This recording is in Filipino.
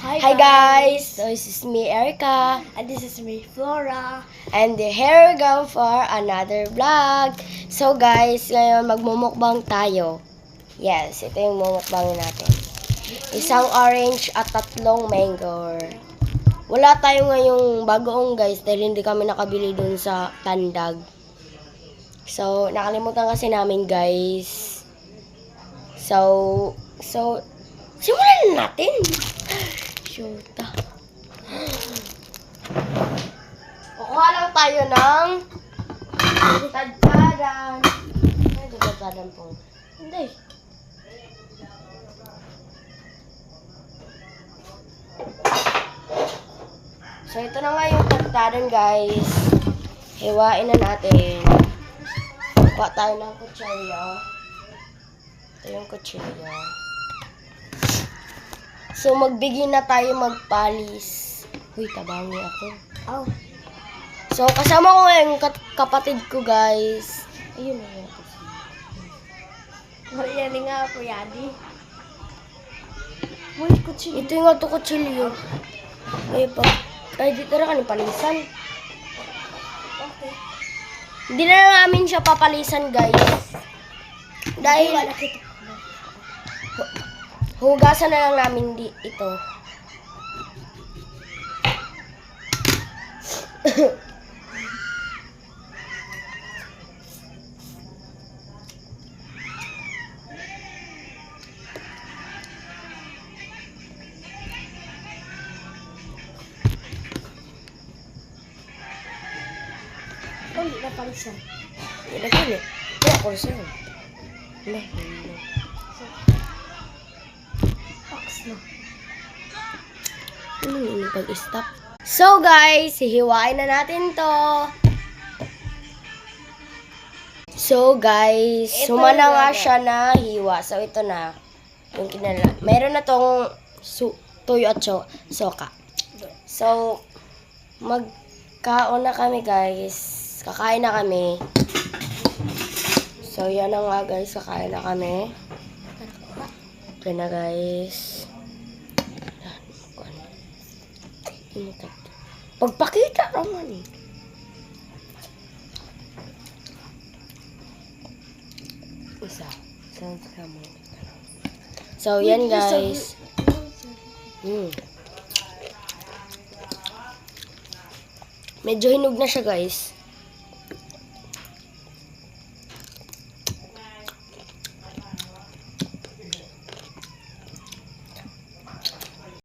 Hi guys! So this is me, Erica. And this is me, Flora. And here we go for another vlog. So guys, ngayon magmumukbang tayo. Yes, ito yung mumukbangin natin. Isang orange at 3 mango. Wala tayo ngayong bagoong guys dahil hindi kami nakabili dun sa Tandag. So, nakalimutan kasi namin guys. So, simulan na natin. Shoota. Kukuha lang tayo ng tadtadan. Ay, tadtadan po. Hindi. So, ito na nga yung tadtadan, guys. Hiwain na natin. Kuha tayo ng kutsilyo. Ito yung kutsilyo. So, magbigay na tayo magpalis. Uy, tabangi ako. Oh. So, kasama ko yung kapatid ko, guys. Ayun na yun. Yan nga po, Yadi. Uy, kutsilyo. Ito yung ato kutsilyo. Ay, dito na kanin palisan. Okay. Hindi na namin siya papalisan, guys. Dahil, Wala kita. hugasan na lang namin ito. Hindi na palisan. Ilagay eh. Kaya ko siya. Wala. Box na. Ano yung pag-stop? So guys, hihiwain na natin to. So guys, Ito sumana yung nga ano. siya na hiwa. So ito na. Yung kinala. Meron na tong tuyo at soka. So, magkaon na kami guys. Kakain na kami. So yan na nga guys, kakain na kami. Yan na guys. Pagpakita naman eh. Isa. So, yan guys. Medyo hinog na siya guys.